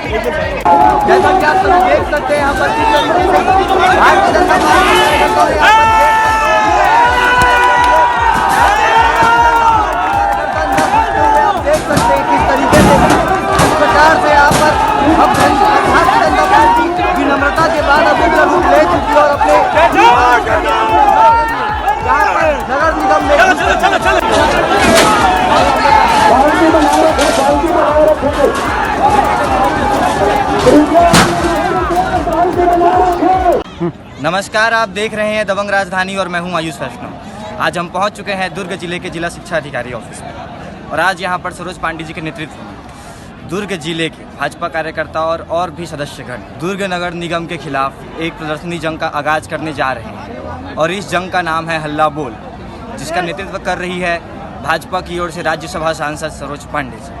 जैसा कि आप सभी देख सकते हैं यहाँ पर किस तरीके से भारतीय जनता पार्टी के आप देख सकते हैं किस तरीके से इस प्रकार से यहाँ पर अब भारतीय जनता पार्टी विनम्रता के बाद अब उग्र रूप ले चुकी है और अपने नगर निगम में नमस्कार, आप देख रहे हैं दबंग राजधानी और मैं हूं आयुष वैष्णव। आज हम पहुंच चुके हैं दुर्ग जिले के जिला शिक्षा अधिकारी ऑफिस में और आज यहां पर सरोज पांडे जी के नेतृत्व में दुर्ग जिले के भाजपा कार्यकर्ता और भी सदस्यगण दुर्ग नगर निगम के खिलाफ एक प्रदर्शनी जंग का आगाज करने जा रहे हैं और इस जंग का नाम है हल्ला बोल, जिसका नेतृत्व कर रही है भाजपा की ओर से राज्यसभा सांसद सरोज पांडे जी।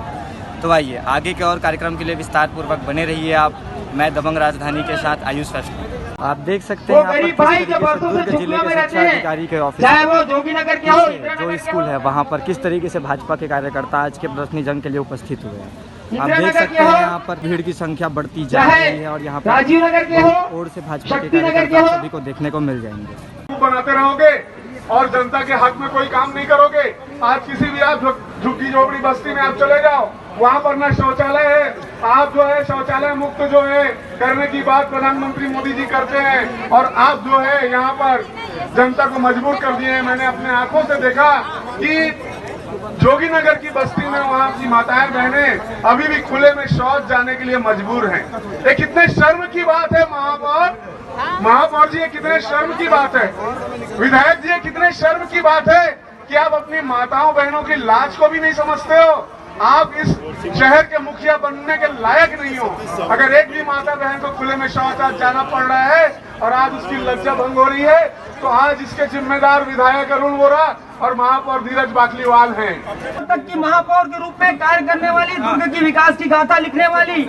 तो आइए आगे के और कार्यक्रम के लिए विस्तार पूर्वक बने रहिए आप। मैं दबंग राजधानी के साथ आयुष वैष्णव। आप देख सकते हैं दुर्ग जिले के शिक्षा अधिकारी के ऑफिस जो स्कूल है वहाँ पर किस तरीके से भाजपा के कार्यकर्ता आज के प्रदर्शनी जंग के लिए उपस्थित हुए हैं। आप देख सकते हैं यहाँ पर भीड़ की संख्या बढ़ती जा रही है और यहाँ पर और से भाजपा के कार्यकर्ता सभी को देखने को मिल जाएंगे। बनाते रहोगे और जनता के हक में कोई काम नहीं करोगे। आज किसी भी आप झुग्गी झोपड़ी बस्ती में आप चले जाओ, वहाँ पर न शौचालय है। आप जो है शौचालय मुक्त जो है करने की बात प्रधानमंत्री मोदी जी करते हैं और आप जो है यहाँ पर जनता को मजबूर कर दिए हैं। मैंने अपने आंखों से देखा कि जोगीनगर की बस्ती में वहाँ की माताएं बहनें अभी भी खुले में शौच जाने के लिए मजबूर हैं। ये कितने शर्म की बात है महापौर जी, ये कितने शर्म की बात है। विधायक जी, ये कितने शर्म की बात है कि आप अपनी माताओं बहनों की लाज को भी नहीं समझते हो। आप इस शहर के मुखिया बनने के लायक नहीं हो। अगर एक भी माता बहन को खुले में शौच आज जाना पड़ रहा है और आज उसकी लज्जा भंग हो रही है, तो आज इसके जिम्मेदार विधायक अरुण वोरा और महापौर धीरज बाकलीवाल हैं। तक की महापौर के रूप में कार्य करने वाली, दुर्ग की विकास की गाथा लिखने वाली,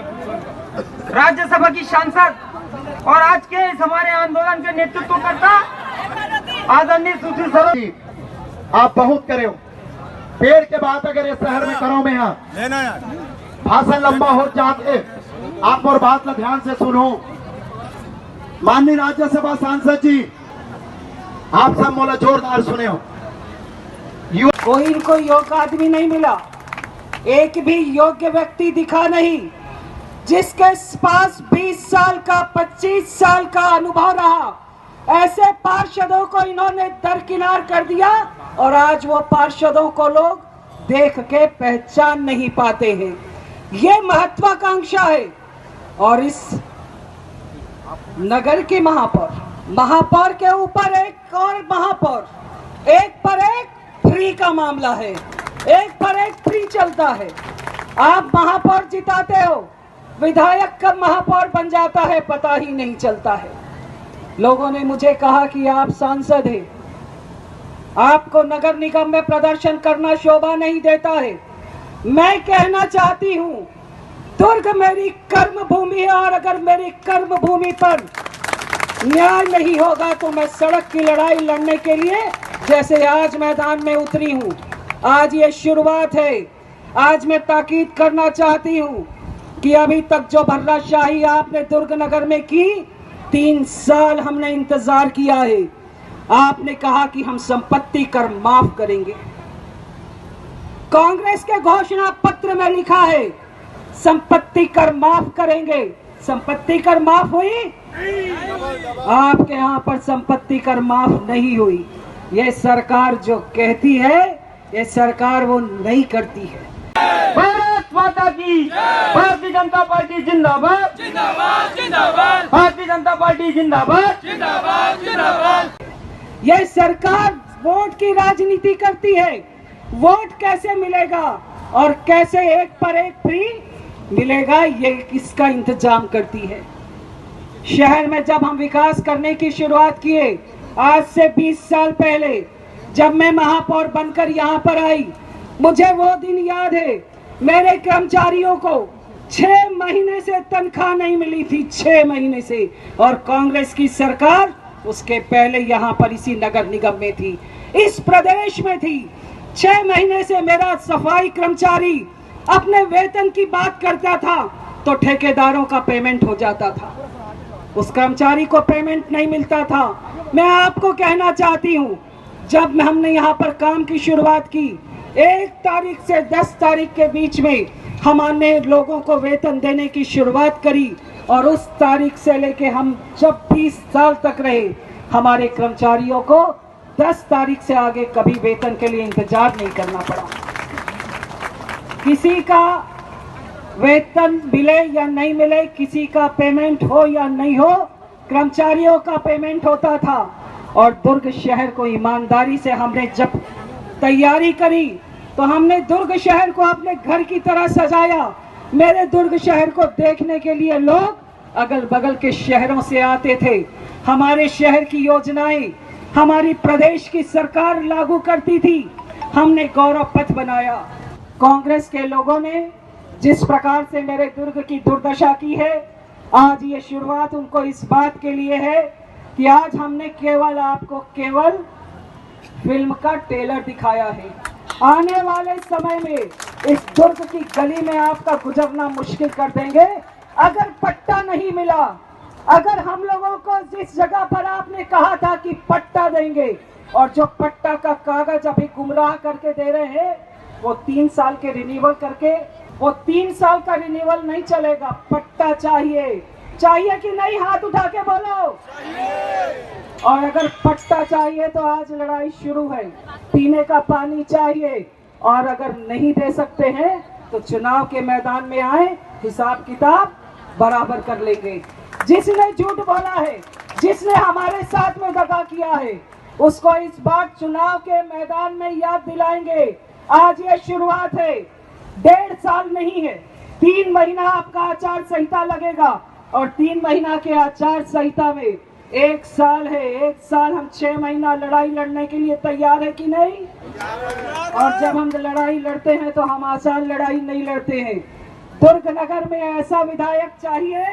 राज्यसभा की सांसद और आज के इस हमारे आंदोलन के नेतृत्व करता आदरणीय सुश्री सरोज। आप बहुत करे हो, पेड़ के बात अगर इस शहर में करो में भाषण लंबा हो जाते आप और बात का ध्यान से सुनो। माननीय राज्यसभा सांसद जी, आप सब बोला जोरदार सुने हो। कोई इनको योग्य आदमी नहीं मिला, एक भी योग्य व्यक्ति दिखा नहीं जिसके पास 20 साल का 25 साल का अनुभव रहा। ऐसे पार्षदों को इन्होंने दरकिनार कर दिया और आज वो पार्षदों को लोग देख के पहचान नहीं पाते हैं। ये महत्वाकांक्षा है और इस नगर की महापौर के ऊपर एक और महापौर, एक पर एक फ्री का मामला है, एक पर एक फ्री चलता है। आप महापौर जिताते हो, विधायक कब महापौर बन जाता है पता ही नहीं चलता है। लोगों ने मुझे कहा कि आप सांसद हैं, आपको नगर निगम में प्रदर्शन करना शोभा नहीं देता है। मैं कहना चाहती हूं, दुर्ग मेरी कर्म भूमि है और अगर मेरी कर्म भूमि पर न्याय नहीं होगा तो मैं सड़क की लड़ाई लड़ने के लिए जैसे आज मैदान में उतरी हूं। आज ये शुरुआत है। आज मैं ताकीद करना चाहती हूं कि अभी तक जो भर्राशाही आपने दुर्ग नगर में की, 3 साल हमने इंतजार किया है। आपने कहा कि हम संपत्ति कर माफ करेंगे। कांग्रेस के घोषणा पत्र में लिखा है संपत्ति कर माफ करेंगे। संपत्ति कर माफ हुई? आपके यहाँ पर संपत्ति कर माफ नहीं हुई। ये सरकार जो कहती है, ये सरकार वो नहीं करती है। भारत माता की, भारतीय जनता पार्टी जिंदाबाद, जिंदाबाद, जिंदाबाद, भारतीय जनता पार्टी जिंदाबाद, जिंदाबाद, जिंदाबाद। ये सरकार वोट की राजनीति करती है। वोट कैसे मिलेगा और कैसे एक पर एक फ्री मिलेगा, ये किसका इंतजाम करती है। शहर में जब हम विकास करने की शुरुआत किए, आज से 20 साल पहले जब मैं महापौर बनकर यहाँ पर आई, मुझे वो दिन याद है। मेरे कर्मचारियों को 6 महीने से तनख्वाह नहीं मिली थी, 6 महीने से। और कांग्रेस की सरकार उसके पहले यहाँ पर इसी नगर निगम में थी, इस प्रदेश में थी। 6 महीने से मेरा सफाई कर्मचारी अपने वेतन की बात करता था तो ठेकेदारों का पेमेंट हो जाता था, उस कर्मचारी को पेमेंट नहीं मिलता था। मैं आपको कहना चाहती हूँ, जब हमने यहाँ पर काम की शुरुआत की, 1 तारीख से 10 तारीख के बीच में हमने लोगों को वेतन देने की शुरुआत करी, और उस तारीख से लेके हम जब 20 साल तक रहे, हमारे कर्मचारियों को 10 तारीख से आगे कभी वेतन के लिए इंतजार नहीं करना पड़ा। किसी का वेतन मिले या नहीं मिले, किसी का पेमेंट हो या नहीं हो, कर्मचारियों का पेमेंट होता था। और दुर्ग शहर को ईमानदारी से हमने जब तैयारी करी तो हमने दुर्ग शहर को अपने घर की तरह सजाया। मेरे दुर्ग शहर को देखने के लिए लोग अगल बगल के शहरों से आते थे। हमारे शहर की योजनाएं हमारी प्रदेश की सरकार लागू करती थी, हमने गौरव पथ बनाया। कांग्रेस के लोगों ने जिस प्रकार से मेरे दुर्ग की दुर्दशा की है, आज ये शुरुआत उनको इस बात के लिए है कि आज हमने आपको केवल फिल्म का ट्रेलर दिखाया है। आने वाले समय में इस दुर्ग की गली में आपका गुजरना मुश्किल कर देंगे अगर पट्टा नहीं मिला। अगर हम लोगों को जिस जगह पर आपने कहा था कि पट्टा देंगे, और जो पट्टा का कागज अभी गुमराह करके दे रहे हैं, वो 3 साल के रिन्यूअल करके, वो 3 साल का रिन्यूअल नहीं चलेगा। पट्टा चाहिए, चाहिए कि नहीं? हाथ उठा के बोलो। और अगर पट्टा चाहिए तो आज लड़ाई शुरू है। पीने का पानी चाहिए, और अगर नहीं दे सकते हैं तो चुनाव के मैदान में आए, हिसाब किताब बराबर कर लेंगे। जिसने झूठ बोला है, जिसने हमारे साथ में दगा किया है, उसको इस बार चुनाव के मैदान में याद दिलाएंगे। आज ये शुरुआत है, 1.5 साल नहीं है, 3 महीना आपका आचार संहिता लगेगा, और 3 महीना के आचार संहिता में 1 साल है। 1 साल हम 6 महीना लड़ाई लड़ने के लिए तैयार है कि नहीं? और जब हम लड़ाई लड़ते हैं तो हम आसान लड़ाई नहीं लड़ते हैं। दुर्ग नगर में ऐसा विधायक चाहिए,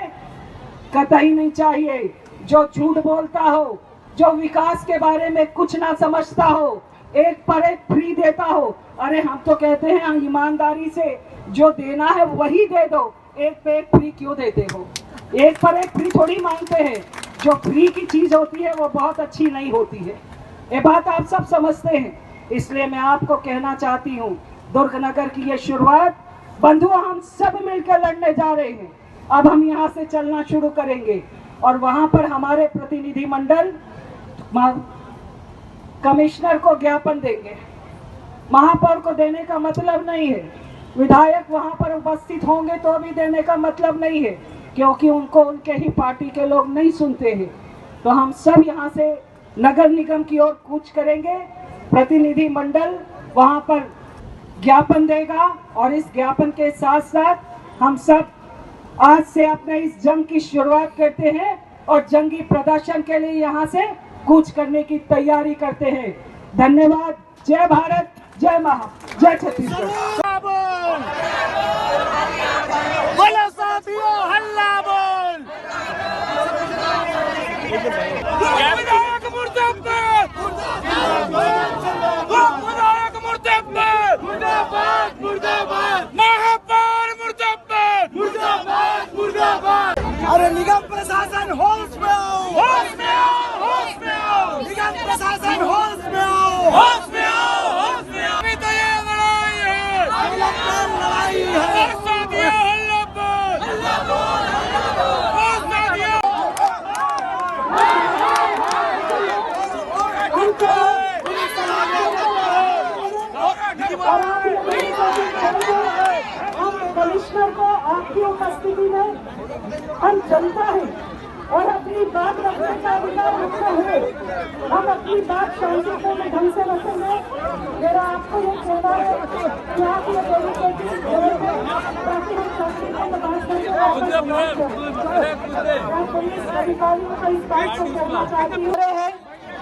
कतई नहीं चाहिए, जो झूठ बोलता हो, जो विकास के बारे में कुछ ना समझता हो, एक पर एक फ्री देता हो। अरे हम तो कहते हैं ईमानदारी से जो देना है वही दे दो, एक पे एक फ्री क्यों देते हो? एक पर एक फ्री थोड़ी मांगते हैं। जो फ्री की चीज होती है वो बहुत अच्छी नहीं होती है, ये बात आप सब समझते हैं। इसलिए मैं आपको कहना चाहती हूँ, दुर्ग नगर की ये शुरुआत बंधुओं हम सब मिलकर लड़ने जा रहे हैं। अब हम यहाँ से चलना शुरू करेंगे, और वहां पर हमारे प्रतिनिधि मंडल कमिश्नर को ज्ञापन देंगे। महापौर को देने का मतलब नहीं है, विधायक वहां पर उपस्थित होंगे तो भी देने का मतलब नहीं है, क्योंकि उनको उनके ही पार्टी के लोग नहीं सुनते हैं। तो हम सब यहाँ से नगर निगम की ओर कूच करेंगे, प्रतिनिधि मंडल वहां पर ज्ञापन देगा, और इस ज्ञापन के साथ साथ हम सब आज से अपने इस जंग की शुरुआत करते हैं, और जंगी प्रदर्शन के लिए यहाँ से कूच करने की तैयारी करते हैं। धन्यवाद। जय भारत, जय महा, जय छत्तीसगढ़। बोलो साथियों, हल्ला बोल। विधायक मुर्दाबाद, विधायक मुर्दाबाद, मुर्दाबाद, मुर्दाबाद, महापौर मुर्दाबाद, मुर्दाबाद, मुर्दाबाद। अरे निगम प्रशासन होश में आओ, होश में आओ, होश में आओ। निगम प्रशासन होश में आओ, होश में आओ, होश में आओ। अभी तो ये लड़ाई है, लड़ाई है। साथियों, हल्ला बोल, हल्ला बोल, हल्ला बोल। साथियों, कमिश्नर को आपकी उपस्थिति में हम जनता है, और अपनी बात रखने का अधिकार रखते हुए हम अपनी बात शांतिपूर्ण ढंग से रखेंगे। मेरा आपको ये कहना है कि आप ये डेलीकेटिव करेंगे ताकि हम शांतिपूर्ण बात करके पुलिस अधिकारियों को इस बात को कहना चाहती है,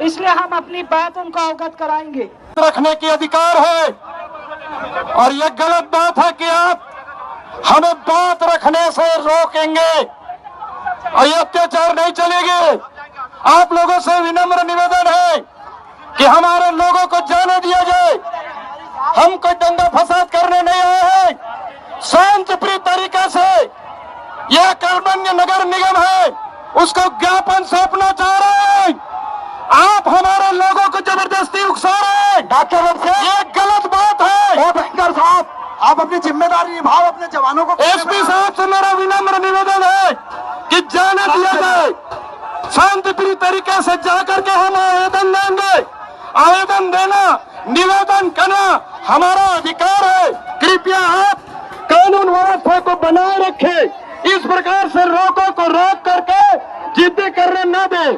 इसलिए हम अपनी बात उनको अवगत कराएंगे। रखने की अधिकार है, और ये गलत बात है कि आप हमें बात रखने से रोकेंगे, और ये अत्याचार नहीं चलेगी। आप लोगों से विनम्र निवेदन है कि हमारे लोगों को जाने दिया जाए। हम कोई दंगा फसाद करने नहीं आए हैं, शांतिप्रिय तरीके से यह कर्मण्य नगर निगम है, उसको ज्ञापन सौंपना चाह रहे हैं। आप हमारे लोगों को जबरदस्ती उकसा रहे हैं। डॉक्टर ये गलत बात है। बैंकर साहब, आप अपनी जिम्मेदारी निभाओ, अपने जवानों को। एसपी साहब से मेरा विनम्र निवेदन है कि जाने दिया जाए, शांतिप्रिय तरीके से जाकर के हम आवेदन देंगे। आवेदन देना, निवेदन करना हमारा अधिकार है। कृपया आप कानून व्यवस्था को बनाए रखें। इस प्रकार से रोकों को रोक करके जिद्दी करने न दें।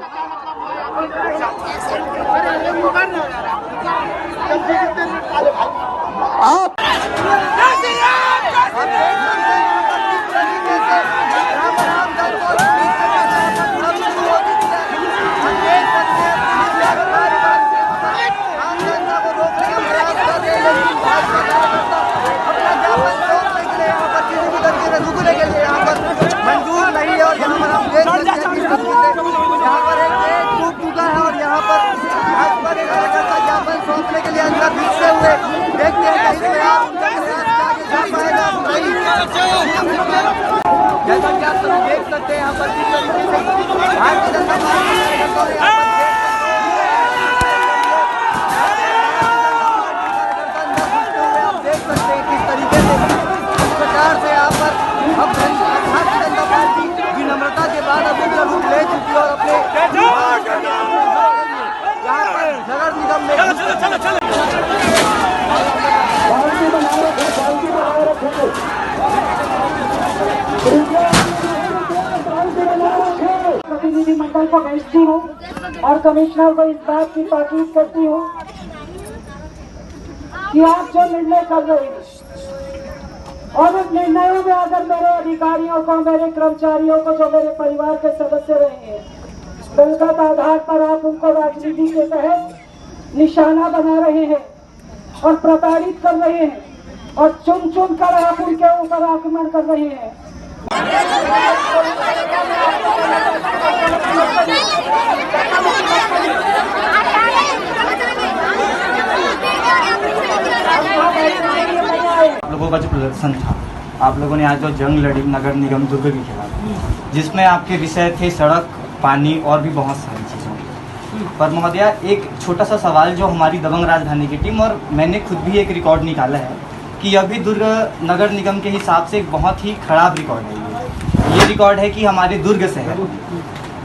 आप मंजूर नहीं है और यहाँ पर हम देख सकते हैं कि यहाँ पर एक टूट चुका है और यहाँ पर एक कार्यकर्ता ज्ञापन सौंपने के लिए अंदर घुसते हुए देखते हैं कि इसमें आप उनका प्रयास आगे जा पाएगा नहीं। जैसा कि आप सभी देख सकते हैं यहाँ पर किस तरीके से भारतीय जनता पार्टी आप देख सकते हैं किस तरीके से इस प्रकार से यहाँ पर अब भारतीय जनता पार्टी विनम्रता के बाद अब उनका रूप ले चुकी है और अपने यहाँ पर नगर निगम में प्रतिनिधिमंडल को भेजती हूँ और कमिश्नर को इस बात की ताकीद करती हूँ कि आप जो निर्णय कर रहे हैं और उस निर्णयों में अगर मेरे अधिकारियों को, मेरे कर्मचारियों को, जो मेरे परिवार के सदस्य रहे हैं, गलत आधार पर आप उनको राजनीति के तहत निशाना बना रहे हैं और प्रताड़ित कर रहे हैं और चुन चुन कर आप उनके ऊपर आक्रमण कर रहे हैं। आप लोगों का जो प्रदर्शन था, आप लोगों ने आज जो जंग लड़ी नगर निगम दुर्ग के खिलाफ, जिसमें आपके विषय थे सड़क, पानी और भी बहुत सारी चीज़ों पर महोदया, एक छोटा सा सवाल जो हमारी दबंग राजधानी की टीम और मैंने खुद भी एक रिकॉर्ड निकाला है कि अभी दुर्ग नगर निगम के हिसाब से एक बहुत ही खराब रिकॉर्ड है। ये रिकॉर्ड है कि हमारे दुर्ग शहर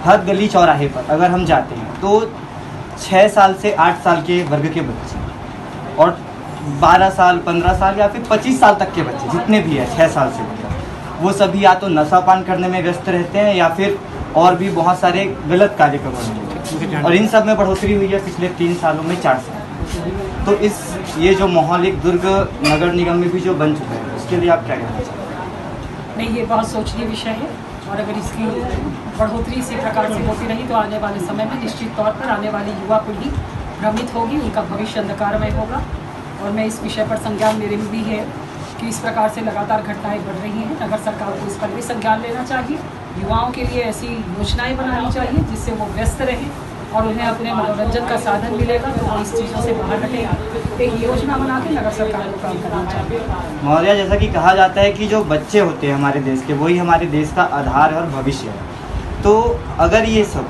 हर गली चौराहे पर अगर हम जाते हैं तो 6 साल से 8 साल के वर्ग के बच्चे और 12 साल, 15 साल या फिर 25 साल तक के बच्चे जितने भी हैं 6 साल से ऊपर, वो सभी या तो नशापान करने में व्यस्त रहते हैं या फिर और भी बहुत सारे गलत कार्य करने में, और इन सब में बढ़ोतरी हुई है पिछले 3 सालों में 4 साल। तो ये जो माहौल एक दुर्ग नगर निगम में भी जो बन चुका है, उसके लिए आप क्या कहना चाहते हैं? नहीं, ये बहुत सोचनीय विषय है और अगर इसकी बढ़ोतरी इसी प्रकार से होती रही तो आने वाले समय में निश्चित तौर पर आने वाली युवा पीढ़ी भ्रमित होगी, उनका भविष्य अंधकारमय होगा। और मैं इस विषय पर संज्ञान मेरे में भी है कि इस प्रकार से लगातार घटनाएं बढ़ रही हैं। नगर सरकार को इस पर भी संज्ञान लेना चाहिए, युवाओं के लिए ऐसी योजनाएं बनानी चाहिए जिससे वो व्यस्त रहें और उन्हें अपने मनोरंजन का साधन मिलेगा तो वो इस चीज़ों से बाहर हटेगा। एक योजना बना के नगर सरकार को काम करना चाहिए। महोदया, जैसा कि कहा जाता है कि जो बच्चे होते हैं हमारे देश के, वही हमारे देश का आधार और भविष्य है। तो अगर ये सब,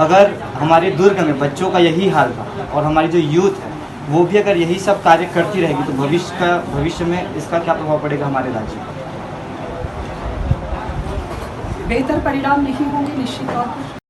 अगर हमारे दुर्ग में बच्चों का यही हाल था और हमारी जो यूथ है वो भी अगर यही सब कार्य करती रहेगी तो भविष्य में इसका क्या प्रभाव पड़ेगा हमारे राज्य पर? बेहतर परिणाम नहीं होंगे निश्चित तौर पर।